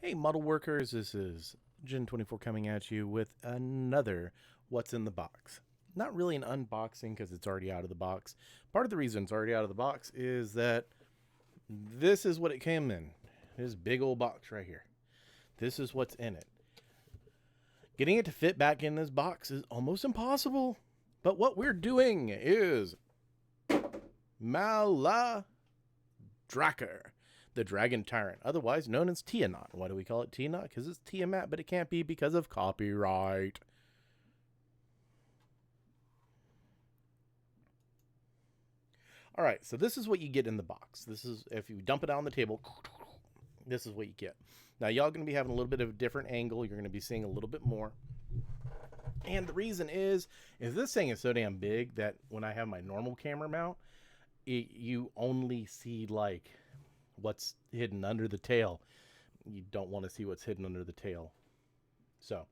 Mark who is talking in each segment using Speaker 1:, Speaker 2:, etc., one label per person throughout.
Speaker 1: Hey, model workers, this is Gen24 coming at you with another What's in the Box. Not really an unboxing because it's already out of the box. Part of the reason it's already out of the box is that this is what it came in. This big old box right here. This is what's in it. Getting it to fit back in this box is almost impossible. But what we're doing is Mala Drakar, the Dragon Tyrant, otherwise known as Tianot. Why do we call it Tianot? Because it's Tiamat, but it can't be because of copyright. All right, so this is what you get in the box. This is, if you dump it out on the table, this is what you get. Now, y'all going to be having a little bit of a different angle. You're going to be seeing a little bit more. And the reason is this thing is so damn big that when I have my normal camera mount, you only see like what's hidden under the tail. You don't want to see what's hidden under the tail. So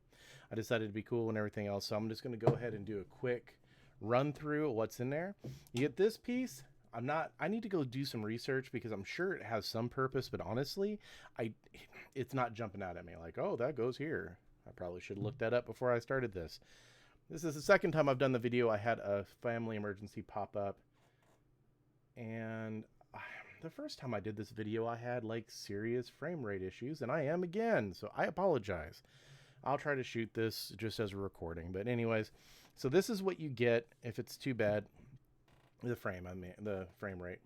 Speaker 1: I decided to be cool and everything else. So I'm just going to go ahead and do a quick run through of what's in there. You get this piece. I need to go do some research because I'm sure it has some purpose, but honestly, it's not jumping out at me like, oh, that goes here. I probably should have looked that up before I started this. This is the second time I've done the video. I had a family emergency pop up, and the first time I did this video, I had like serious frame rate issues, and I am again, so I apologize. I'll try to shoot this just as a recording, but anyways, so this is what you get if it's too bad. The frame rate.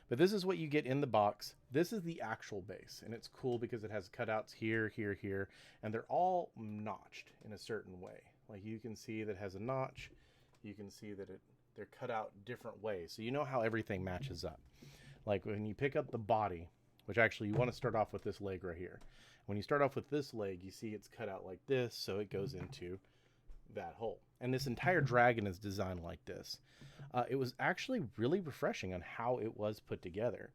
Speaker 1: But this is what you get in the box. This is the actual base, and it's cool because it has cutouts here, here, here, and they're all notched in a certain way. Like you can see that it has a notch. You can see that they're cut out different ways, so you know how everything matches up. Like when you pick up the body, which actually you want to start off with this leg right here. When you start off with this leg, you see it's cut out like this, so it goes into that hole. And this entire dragon is designed like this. It was actually really refreshing on how it was put together.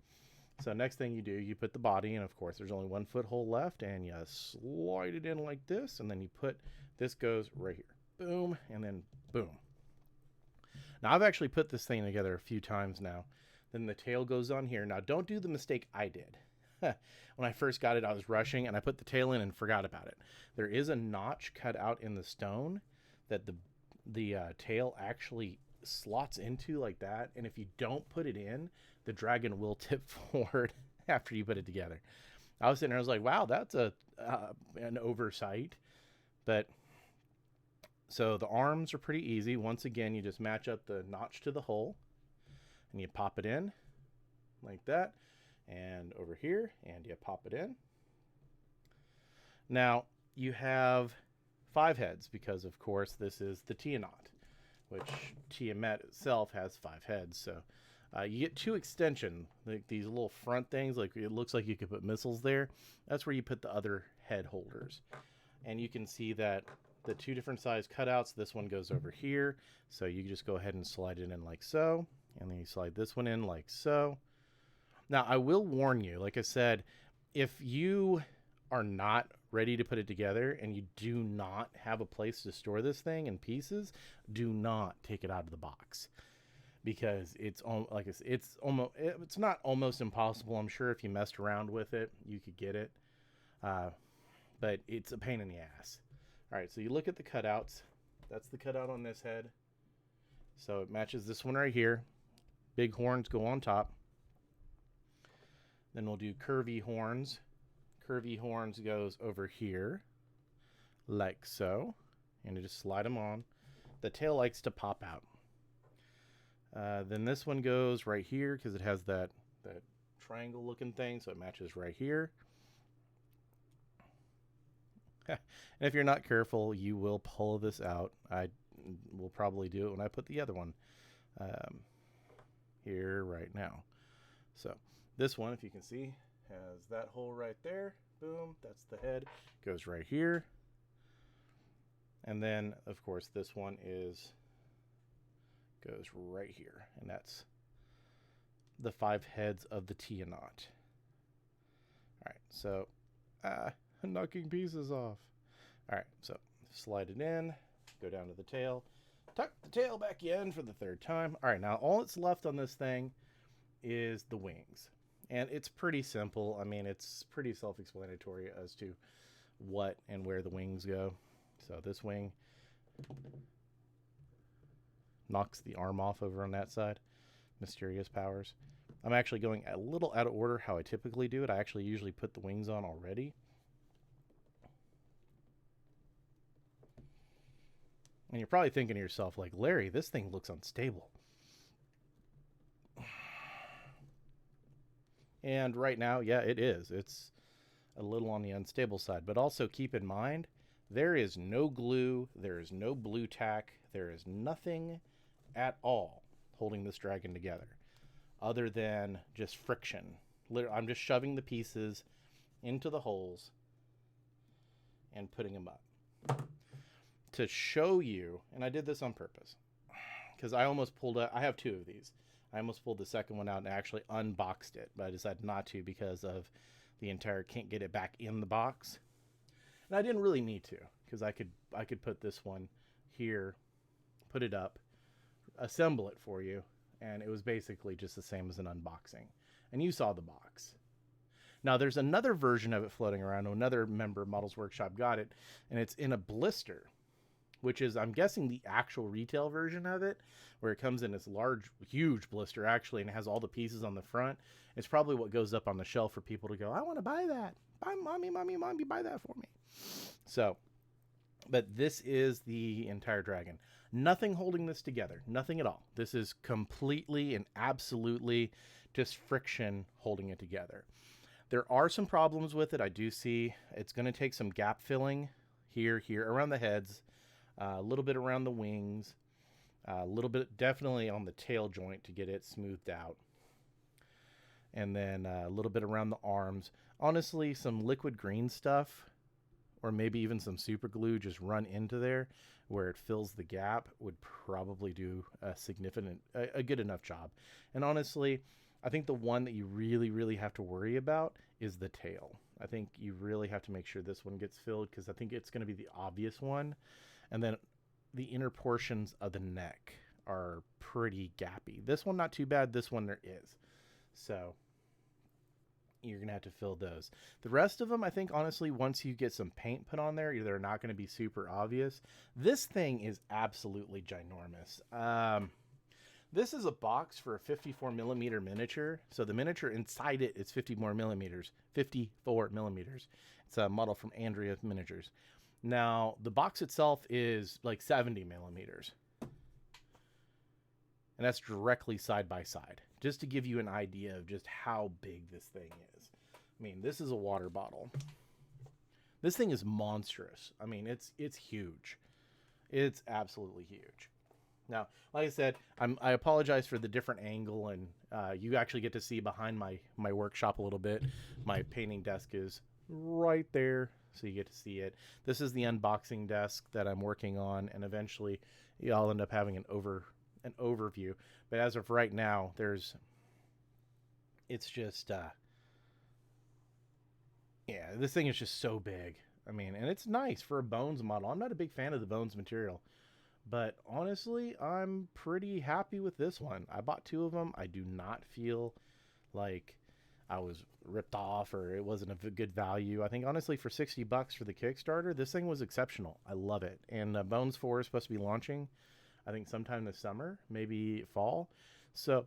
Speaker 1: So next thing you do, you put the body in. Of course, there's only 1 foothold left, and you slide it in like this, and then you put, this goes right here. Boom, and then boom. Now, I've actually put this thing together a few times now. Then the tail goes on here. Now, don't do the mistake I did. When I first got it, I was rushing, and I put the tail in and forgot about it. There is a notch cut out in the stone that the tail actually slots into like that, and if you don't put it in, the dragon will tip forward after you put it together. I was sitting there, I was like, wow, that's an oversight. But so the arms are pretty easy. Once again, you just match up the notch to the hole, and you pop it in like that, and over here, and you pop it in. Now you have 5 heads because, of course, this is the Tianot, which Tiamat itself has 5 heads. So you get 2 extension, like these little front things, like it looks like you could put missiles there. That's where you put the other head holders. And you can see that the 2 different size cutouts, this one goes over here. So you just go ahead and slide it in like so. And then you slide this one in like so. Now, I will warn you, like I said, if you are not ready to put it together and you do not have a place to store this thing in pieces, do not take it out of the box, because it's like it's not almost impossible. I'm sure if you messed around with it, you could get it, but it's a pain in the ass. All right, so you look at the cutouts. That's the cutout on this head, so it matches this one right here. Big horns go on top. Then we'll do curvy horns. Curvy horns goes over here like so, and you just slide them on. The tail likes to pop out. Then this one goes right here because it has that triangle looking thing, so it matches right here. And if you're not careful, you will pull this out. I will probably do it when I put the other one here right now. So this one, if you can see, has that hole right there. Boom, that's the head. Goes right here. And then, of course, this one goes right here. And that's the 5 heads of the Tianot. All right, so I'm knocking pieces off. All right, so slide it in, go down to the tail, tuck the tail back in for the 3rd time. All right, now all that's left on this thing is the wings. And it's pretty simple. I mean, it's pretty self-explanatory as to what and where the wings go. So this wing knocks the arm off over on that side. Mysterious powers. I'm actually going a little out of order how I typically do it. I actually usually put the wings on already. And you're probably thinking to yourself, like, Larry, this thing looks unstable. And right now, yeah, it is. It's a little on the unstable side. But also keep in mind, there is no glue, there is no blue tack, there is nothing at all holding this dragon together other than just friction. I'm just shoving the pieces into the holes and putting them up. To show you, and I did this on purpose, because I almost pulled out, I have two of these. I almost pulled the second one out and actually unboxed it, but I decided not to because of the entire can't get it back in the box. And I didn't really need to, because I could put this one here, put it up, assemble it for you, and it was basically just the same as an unboxing. And you saw the box. Now there's another version of it floating around. Another member of Models Workshop got it, and it's in a blister, which is, I'm guessing, the actual retail version of it, where it comes in this large, huge blister, actually, and it has all the pieces on the front. It's probably what goes up on the shelf for people to go, I want to buy that. Buy, mommy, buy that for me. So, but this is the entire dragon. Nothing holding this together. Nothing at all. This is completely and absolutely just friction holding it together. There are some problems with it. I do see it's going to take some gap filling here, around the heads, a little bit around the wings, a little bit definitely on the tail joint to get it smoothed out, and then a little bit around the arms. Honestly, some liquid green stuff, or maybe even some super glue, just run into there where it fills the gap, would probably do a good enough job. And honestly, I think the one that you really have to worry about is the tail. I think you really have to make sure this one gets filled, because I think it's going to be the obvious one. And then the inner portions of the neck are pretty gappy. This one, not too bad. This one, there is. So you're going to have to fill those. The rest of them, I think, honestly, once you get some paint put on there, they're not going to be super obvious. This thing is absolutely ginormous. This is a box for a 54 millimeter miniature. So the miniature inside it is 54 millimeters. It's a model from Andrea Miniatures. Now, the box itself is like 70 millimeters. And that's directly side by side, just to give you an idea of just how big this thing is. I mean, this is a water bottle. This thing is monstrous. I mean, it's huge. It's absolutely huge. Now, like I said, I apologize for the different angle, and you actually get to see behind my workshop a little bit. My painting desk is right there, so you get to see it. This is the unboxing desk that I'm working on, and eventually I'll end up having an overview. But as of right now, it's just yeah, this thing is just so big. I mean, and it's nice for a Bones model. I'm not a big fan of the Bones material, but honestly, I'm pretty happy with this one. I bought two of them. I do not feel like I was ripped off or it wasn't a good value. I think honestly for $60 for the Kickstarter, this thing was exceptional. I love it. And Bones 4 is supposed to be launching, I think, sometime this summer, maybe fall. So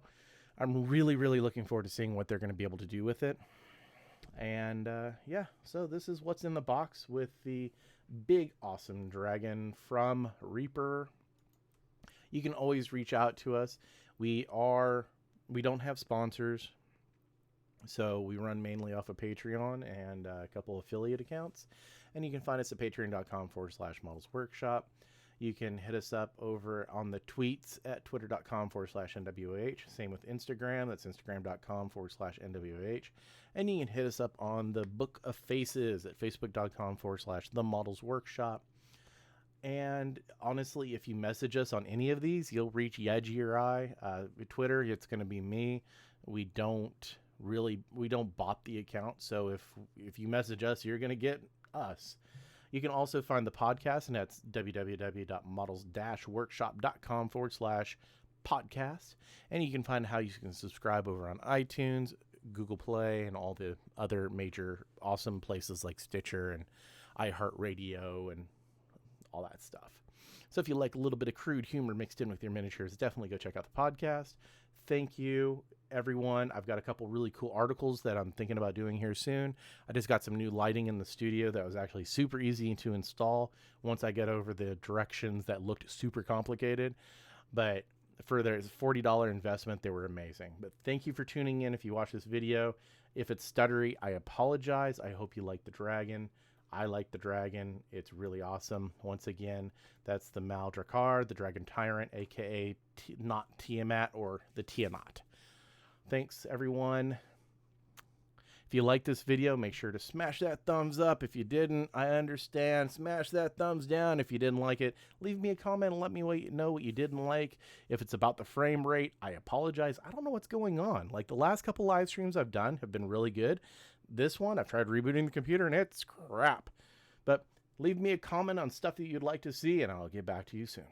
Speaker 1: I'm really looking forward to seeing what they're going to be able to do with it. And yeah, so this is what's in the box with the big awesome dragon from Reaper. You can always reach out to us. We don't have sponsors, so we run mainly off of Patreon and a couple affiliate accounts. And you can find us at patreon.com/Models Workshop. You can hit us up over on the tweets at twitter.com/NWH. Same with Instagram. That's instagram.com/NWH. And you can hit us up on the Book of Faces at facebook.com/The Models Workshop. And honestly, if you message us on any of these, you'll reach Yedgy or I. Twitter, it's going to be me. We don't bot the account. So if you message us, you're going to get us. You can also find the podcast, and that's www.models-workshop.com/podcast. And you can find how you can subscribe over on iTunes, Google Play and all the other major awesome places like Stitcher and iHeartRadio and all that stuff. So if you like a little bit of crude humor mixed in with your miniatures, definitely go check out the podcast. Thank you, everyone. I've got a couple really cool articles that I'm thinking about doing here soon. I just got some new lighting in the studio that was actually super easy to install once I get over the directions that looked super complicated. But for their $40 investment, they were amazing. But thank you for tuning in. If you watch this video, if it's stuttery, I apologize. I hope you like the dragon. I like the dragon. It's really awesome. Once again, that's the Mal Drakar, the Dragon Tyrant, aka not Tiamat or the Tianot. Thanks, everyone. If you like this video, make sure to smash that thumbs up. If you didn't, I understand. Smash that thumbs down. If you didn't like it, leave me a comment and let me know what you didn't like. If it's about the frame rate, I apologize. I don't know what's going on. Like the last couple live streams I've done have been really good. This one, I've tried rebooting the computer and it's crap. But leave me a comment on stuff that you'd like to see and I'll get back to you soon.